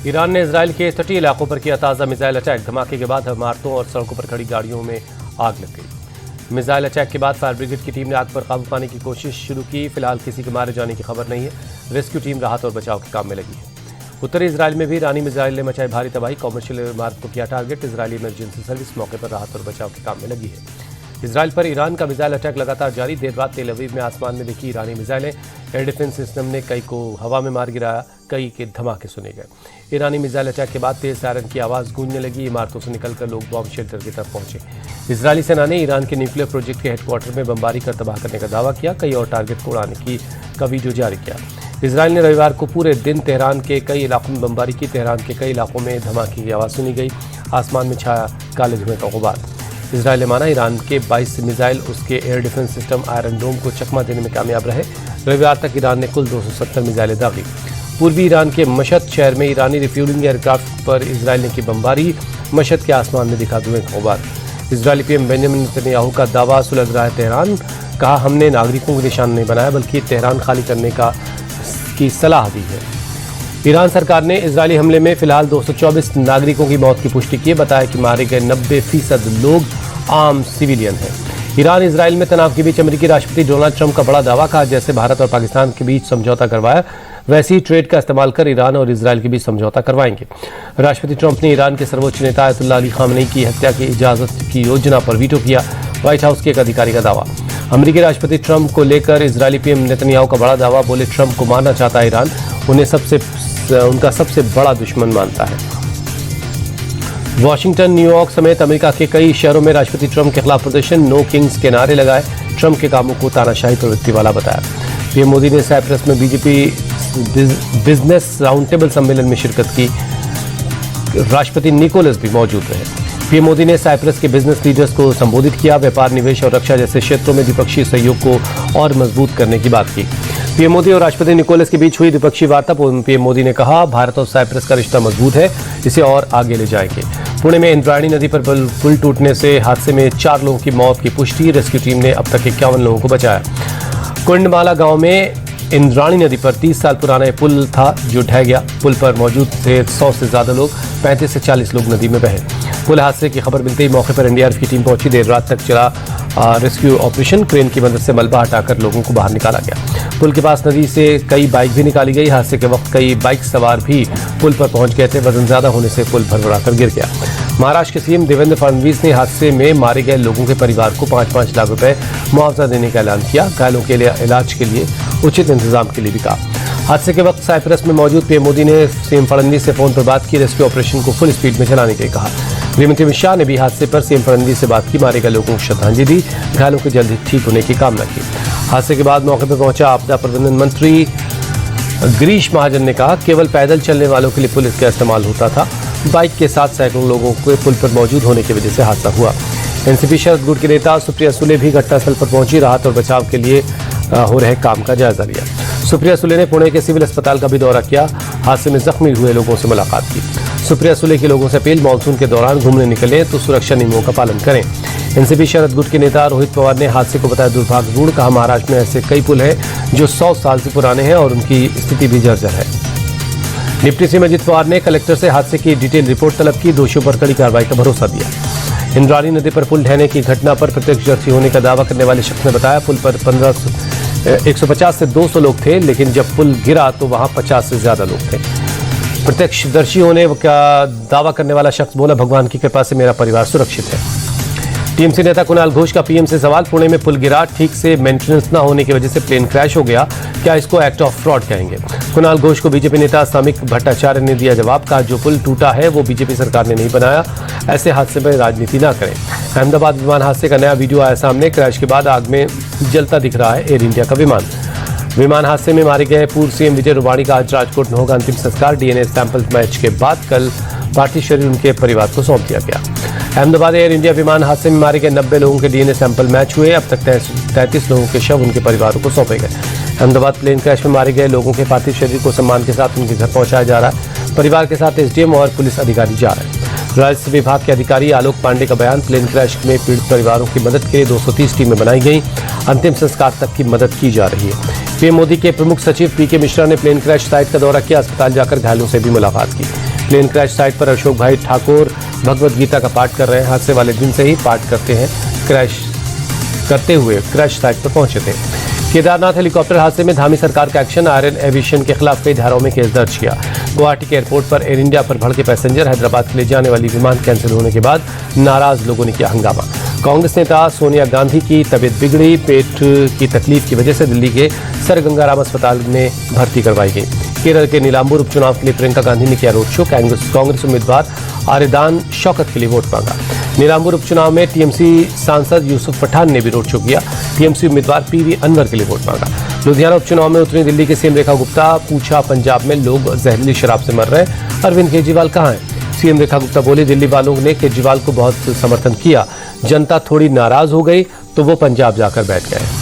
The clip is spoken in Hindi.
ईरान ने इजराइल के तटीय इलाकों पर किया ताज़ा मिसाइल अटैक। धमाके के बाद इमारतों और सड़कों पर खड़ी गाड़ियों में आग लग गई। मिसाइल अटैक के बाद फायर ब्रिगेड की टीम ने आग पर काबू पाने की कोशिश शुरू की। फिलहाल किसी के मारे जाने की खबर नहीं है। रेस्क्यू टीम राहत और बचाव के काम में लगी है। उत्तरी इजराइल में भी ईरानी मिसाइल ने मचाई भारी तबाही। कॉमर्शियल इमारत को किया टारगेट। इजरायली इमरजेंसी सर्विस मौके पर राहत और बचाव के काम में लगी है। इजराइल पर ईरान का मिसाइल अटैक लगातार जारी। देर रात तेल अवीव में आसमान में दिखी ईरानी मिसाइलें। एयर डिफेंस सिस्टम ने कई को हवा में मार गिराया, कई के धमाके सुने गए। ईरानी मिसाइल अटैक के बाद तेज सायरन की आवाज़ गूंजने लगी। इमारतों से निकलकर लोग बॉम्ब शेल्टर की तरफ पहुंचे। इजरायली सेना ने ईरान के न्यूक्लियर प्रोजेक्ट के हेडक्वार्टर में बमबारी कर तबाह करने का दावा किया। कई और टारगेट को उड़ाने का वीडियो जारी किया। इजराइल ने रविवार को पूरे दिन तेहरान के कई इलाकों में बमबारी की। तेहरान के कई इलाकों में धमाके की आवाज़ सुनी गई। आसमान में छाया काले धुएं का गुबार। इजराइल ने माना ईरान के 22 मिसाइल उसके एयर डिफेंस सिस्टम आयरन डोम को चकमा देने में कामयाब रहे। रविवार तक ईरान ने कुल 270 मिसाइलें दागी। पूर्वी ईरान के मशहद शहर में ईरानी रिफ्यूलिंग एयरक्राफ्ट पर इजराइल ने की बमबारी। मशहद के आसमान में दिखा धुएं का गुबार। इजरायली पीएम बेंजामिन नेतन्याहू का दावा सुलझ रहा है तेहरान। कहा, हमने नागरिकों को निशाना नहीं बनाया बल्कि तेहरान खाली करने की सलाह दी है। ईरान सरकार ने इजरायली हमले में फिलहाल 224 नागरिकों की मौत की पुष्टि की। बताया कि मारे गए 90% लोग आम सिविलियन हैं। ईरान इजराइल में तनाव के बीच अमेरिकी राष्ट्रपति डोनाल्ड ट्रंप का बड़ा दावा। कहा, जैसे भारत और पाकिस्तान के बीच समझौता करवाया वैसे ही ट्रेड का इस्तेमाल कर ईरान और इजराइल के बीच समझौता करवाएंगे। राष्ट्रपति ट्रंप ने ईरान के सर्वोच्च नेता अयतुल्लाह अली खामनेई की हत्या की इजाजत की योजना पर वीटो किया। व्हाइट हाउस के एक अधिकारी का दावा। अमेरिकी राष्ट्रपति ट्रंप को लेकर इजरायली पीएम नेतन्याहू का बड़ा दावा। बोले, ट्रंप को मारना चाहता है ईरान, उन्हें उनका सबसे बड़ा दुश्मन मानता है। वॉशिंगटन, न्यूयॉर्क समेत अमेरिका के कई शहरों में राष्ट्रपति ट्रंप के खिलाफ प्रदर्शन। नो किंग्स के नारे लगाए। ट्रंप के कामों को तानाशाही प्रवृत्ति वाला बताया। पीएम मोदी ने साइप्रस में बीजेपी बिजनेस राउंड टेबल सम्मेलन में शिरकत की। राष्ट्रपति निकोलस भी मौजूद रहे। पीएम मोदी ने साइप्रस के बिजनेस लीडर्स को संबोधित किया। व्यापार, निवेश और रक्षा जैसे क्षेत्रों में द्विपक्षीय सहयोग को और मजबूत करने की बात की। पीएम मोदी और राष्ट्रपति निकोलस के बीच हुई द्विपक्षीय वार्ता पर पीएम मोदी ने कहा, भारत और साइप्रस का रिश्ता मजबूत है, इसे और आगे ले जाएंगे। पुणे में इंद्रायणी नदी पर पुल टूटने से हादसे में 4 लोगों की मौत की पुष्टि। रेस्क्यू टीम ने अब तक 51 लोगों को बचाया। कुंडमाला गांव में इंद्रायणी नदी पर 30 साल पुराना पुल था जो ढह गया। पुल पर मौजूद थे 100 से ज्यादा लोग। 35 से 40 लोग नदी में बहे। पुल हादसे की खबर मिलते ही मौके पर एनडीआरएफ की टीम पहुंची। देर रात तक चला रेस्क्यू ऑपरेशन। क्रेन की मदद से मलबा हटाकर लोगों को बाहर निकाला गया। पुल के पास नदी से कई बाइक भी निकाली गई। हादसे के वक्त कई बाइक सवार भी पुल पर पहुंच गए थे। वजन ज्यादा होने से पुल भरभराकर गिर गया। महाराष्ट्र के सीएम देवेंद्र फडणवीस ने हादसे में मारे गए लोगों के परिवार को 5-5 लाख रुपए मुआवजा देने का ऐलान किया। घायलों के लिए इलाज के लिए उचित इंतजाम के लिए भी कहा। हादसे के वक्त साइप्रस में मौजूद पीएम मोदी ने सीएम फडणवीस से फोन पर बात की। रेस्क्यू ऑपरेशन को फुल स्पीड में चलाने के लिए कहा। गृहमंत्री अमित शाह ने भी हादसे पर सीएम फडणवीस से बात की। मारे गए लोगों को श्रद्धांजलि दी। घायलों के जल्द ठीक होने की कामना की। हादसे के बाद मौके पर पहुंचा आपदा प्रबंधन मंत्री गिरीश महाजन ने कहा, केवल पैदल चलने वालों के लिए पुलिस का इस्तेमाल होता था। बाइक के साथ सैकड़ों लोगों के पुल पर मौजूद होने की वजह से हादसा हुआ। एनसीपी शरद गुट के नेता सुप्रिया सुले भी घटनास्थल पर पहुंची। राहत और बचाव के लिए हो रहे काम का जायजा लिया। सुप्रिया सुले ने पुणे के सिविल अस्पताल का भी दौरा किया। हादसे में जख्मी हुए लोगों से मुलाकात की। सुप्रिया सुले के लोगों से अपील, मानसून के दौरान घूमने निकले तो सुरक्षा नियमों का पालन करें। एनसीपी शरद गुट के नेता रोहित पवार ने हादसे को बताया दुर्भाग्यपूर्ण। कहा, महाराष्ट्र में ऐसे कई पुल हैं जो 100 साल से पुराने हैं और उनकी स्थिति भी जर्जर है। डिप्टी सीएम अजित पवार ने कलेक्टर से हादसे की डिटेल रिपोर्ट तलब की। दोषियों पर कड़ी कार्रवाई का भरोसा दिया। इंद्रायणी नदी पर पुल ढहने की घटना पर प्रत्यक्षदर्शी होने का दावा करने वाले शख्स ने बताया, पुल पर 150 से 200 लोग थे, लेकिन जब पुल गिरा तो वहां 50 से ज्यादा लोग थे। प्रत्यक्षदर्शी होने का दावा करने वाला शख्स बोला, भगवान की कृपा से मेरा परिवार सुरक्षित है। टीएमसी नेता कुणाल घोष का पीएम से सवाल, पुणे में पुल गिरा, ठीक से मेंटेनेंस न होने की वजह से प्लेन क्रैश हो गया, क्या इसको एक्ट ऑफ फ्रॉड कहेंगे? कुणाल घोष को बीजेपी नेता सामिक भट्टाचार्य ने दिया जवाब। कहा, जो पुल टूटा है वो बीजेपी सरकार ने नहीं बनाया, ऐसे हादसे में राजनीति न करें। अहमदाबाद विमान हादसे का नया वीडियो आया सामने। क्रैश के बाद आग में जलता दिख रहा है एयर इंडिया का विमान। विमान हादसे में मारे गए पूर्व सीएम विजय रूपाणी का आज राजकोट में होगा अंतिम संस्कार। डीएनए सैंपल मैच के बाद कल पार्थिव शरीर उनके परिवार को सौंप दिया गया। अहमदाबाद एयर इंडिया विमान हादसे में मारे गए 90 लोगों के डीएनए सैंपल मैच हुए। अब तक 33 लोगों के शव उनके परिवारों को सौंपे गए। अहमदाबाद प्लेन क्रैश में मारे गए लोगों के पार्थिव शरीर को सम्मान के साथ उनके घर पहुंचाया जा रहा है। परिवार के साथ एसडीएम और पुलिस अधिकारी जा रहे हैं। राजस्व विभाग के अधिकारी आलोक पांडे का बयान, प्लेन क्रैश में पीड़ित परिवारों की मदद के लिए 230 टीमें बनाई गई। अंतिम संस्कार तक की मदद की जा रही है। पीएम मोदी के प्रमुख सचिव पीके मिश्रा ने प्लेन क्रैश साइट का दौरा किया। अस्पताल जाकर घायलों से भी मुलाकात की। प्लेन क्रैश साइट पर अशोक भाई ठाकुर भगवत गीता का पाठ कर रहे हैं। हादसे वाले दिन से ही पाठ करते हुए क्रैश साइट पर पहुंचे थे। केदारनाथ हेलीकॉप्टर हादसे में धामी सरकार का एक्शन, आर्यन एविएशन के खिलाफ कई धाराओं में केस दर्ज किया। गुवाहाटी के एयरपोर्ट पर एयर इंडिया पर भड़के पैसेंजर, हैदराबाद के लिए जाने वाली विमान कैंसिल होने के बाद नाराज लोगों ने किया हंगामा। कांग्रेस नेता सोनिया गांधी की तबीयत बिगड़ी, पेट की तकलीफ की वजह से दिल्ली के सर गंगाराम अस्पताल में भर्ती करवाई गई। केरल के नीलांबूर उपचुनाव के लिए प्रियंका गांधी ने किया रोड शो। कांग्रेस उम्मीदवार आरिदान शौकत के लिए वोट मांगा। नीलांबूर उपचुनाव में टीएमसी सांसद यूसुफ पठान ने भी रोड शो किया। टीएमसी उम्मीदवार पीवी अनवर के लिए वोट मांगा। लुधियाना उपचुनाव में उतरी दिल्ली के सीएम रेखा गुप्ता, पूछा पंजाब में लोग जहरीली शराब से मर रहे हैं, अरविंद केजरीवाल कहाँ हैं? सीएम रेखा गुप्ता बोली, दिल्ली वालों ने केजरीवाल को बहुत समर्थन किया, जनता थोड़ी नाराज हो गई तो वो पंजाब जाकर बैठ गए।